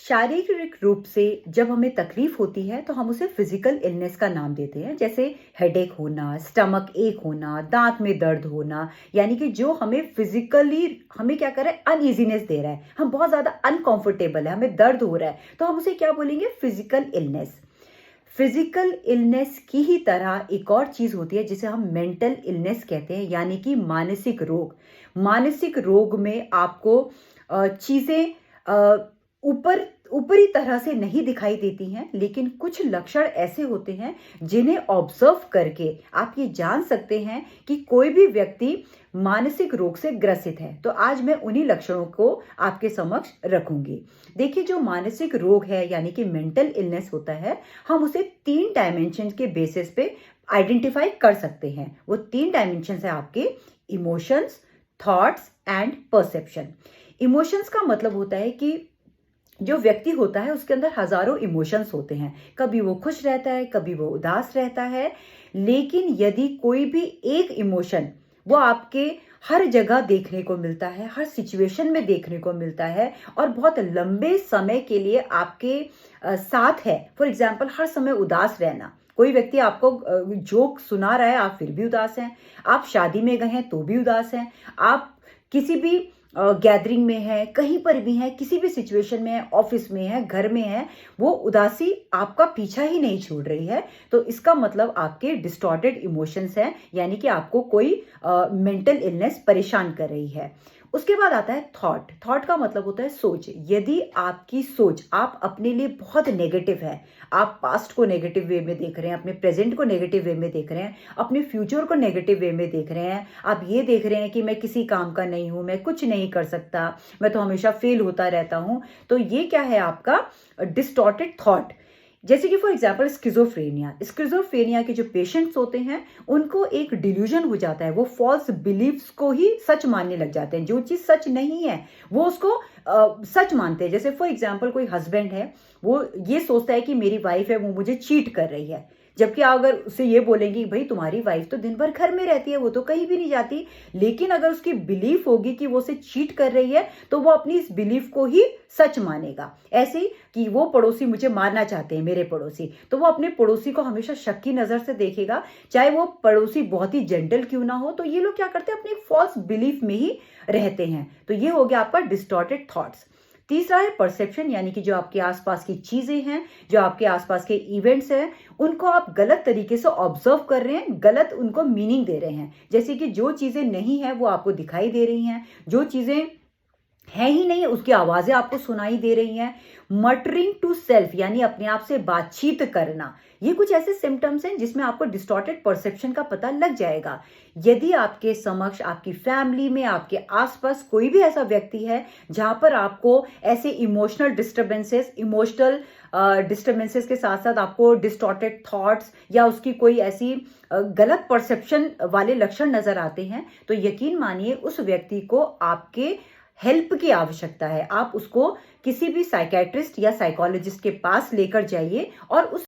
शारीरिक रूप से जब हमें तकलीफ होती है तो हम उसे फिजिकल इलनेस का नाम देते हैं, जैसे हेडेक होना, स्टमक एक होना, दांत में दर्द होना। यानी कि जो हमें फिजिकली हमें क्या कर रहा है, अनइजीनेस दे रहा है, हम बहुत ज़्यादा अनकंफर्टेबल है, हमें दर्द हो रहा है, तो हम उसे क्या बोलेंगे, फिजिकल इलनेस। फिजिकल इलनेस की ही तरह एक और चीज होती है जिसे हम मेंटल इलनेस कहते हैं, यानी कि मानसिक रोग। मानसिक रोग में आपको चीजें ऊपर ऊपरी तरह से नहीं दिखाई देती हैं, लेकिन कुछ लक्षण ऐसे होते हैं जिन्हें ऑब्जर्व करके आप ये जान सकते हैं कि कोई भी व्यक्ति मानसिक रोग से ग्रसित है। तो आज मैं उन्हीं लक्षणों को आपके समक्ष रखूंगी। देखिए, जो मानसिक रोग है यानी कि मेंटल इलनेस होता है, हम उसे 3 डायमेंशन के बेसिस पे आइडेंटिफाई कर सकते हैं। वो 3 डायमेंशन है आपके emotions, thoughts and perception. Emotions का मतलब होता है कि जो व्यक्ति होता है उसके अंदर हजारों इमोशंस होते हैं। कभी वो खुश रहता है, कभी वो उदास रहता है, लेकिन यदि कोई भी एक इमोशन वो आपके हर जगह देखने को मिलता है, हर सिचुएशन में देखने को मिलता है और बहुत लंबे समय के लिए आपके साथ है। फॉर एग्जाम्पल, हर समय उदास रहना। कोई व्यक्ति आपको जोक सुना रहा है, आप फिर भी उदास हैं। आप शादी में गए हैं तो भी उदास हैं। आप किसी भी गैदरिंग में है, कहीं पर भी है, किसी भी सिचुएशन में है, ऑफिस में है, घर में है, वो उदासी आपका पीछा ही नहीं छोड़ रही है, तो इसका मतलब आपके डिस्टॉर्टेड इमोशंस हैं, यानी कि आपको कोई मेंटल इलनेस परेशान कर रही है। उसके बाद आता है थॉट। थॉट का मतलब होता है सोच। यदि आपकी सोच, आप अपने लिए बहुत नेगेटिव है, आप पास्ट को नेगेटिव वे में देख रहे हैं, अपने प्रेजेंट को नेगेटिव वे में देख रहे हैं, अपने फ्यूचर को नेगेटिव वे में देख रहे हैं, आप ये देख रहे हैं कि मैं किसी काम का नहीं हूं, मैं कुछ नहीं कर सकता, मैं तो हमेशा फेल होता रहता हूं, तो ये क्या है, आपका डिस्टॉर्टेड थॉट। जैसे कि फॉर एग्जाम्पल स्किज़ोफ्रेनिया के जो पेशेंट्स होते हैं, उनको एक डिल्यूजन हो जाता है, वो फॉल्स बिलीव्स को ही सच मानने लग जाते हैं। जो चीज सच नहीं है वो उसको सच मानते हैं। जैसे फॉर एग्जाम्पल, कोई हस्बैंड है, वो ये सोचता है कि मेरी वाइफ है, वो मुझे चीट कर रही है, जबकि आप अगर उससे ये बोलेंगे भाई तुम्हारी वाइफ तो दिन भर घर में रहती है, वो तो कहीं भी नहीं जाती, लेकिन अगर उसकी बिलीफ होगी कि वो उसे चीट कर रही है, तो वो अपनी इस बिलीफ को ही सच मानेगा। ऐसे ही कि वो पड़ोसी मुझे मारना चाहते हैं, मेरे पड़ोसी, तो वो अपने पड़ोसी को हमेशा शक की नजर से देखेगा, चाहे वो पड़ोसी बहुत ही जेंटल क्यों ना हो। तो ये लोग क्या करते हैं, अपनी फॉल्स बिलीफ में ही रहते हैं। तो ये हो गया आपका डिस्टॉर्टेड थॉट्स। तीसरा है परसेप्शन, यानी कि जो आपके आसपास की चीजें हैं, जो आपके आसपास के इवेंट्स हैं, उनको आप गलत तरीके से ऑब्जर्व कर रहे हैं, गलत उनको मीनिंग दे रहे हैं। जैसे कि जो चीजें नहीं है वो आपको दिखाई दे रही हैं, जो चीजें है ही नहीं उसकी आवाजें आपको सुनाई दे रही हैं। मटरिंग टू सेल्फ, यानी अपने आप से बातचीत करना, ये कुछ ऐसे सिम्टम्स हैं जिसमें आपको डिस्टॉर्टेड परसेप्शन का पता लग जाएगा। यदि आपके समक्ष, आपकी फैमिली में, आपके आसपास कोई भी ऐसा व्यक्ति है जहां पर आपको ऐसे इमोशनल डिस्टर्बेंसेस के साथ साथ आपको डिस्टॉर्टेड थॉट्स या उसकी कोई ऐसी गलत परसेप्शन वाले लक्षण नजर आते हैं, तो यकीन मानिए उस व्यक्ति को आपके हेल्प की आवश्यकता है। आप उसको किसी भी साइकेट्रिस्ट या साइकोलॉजिस्ट के पास लेकर जाइए और उस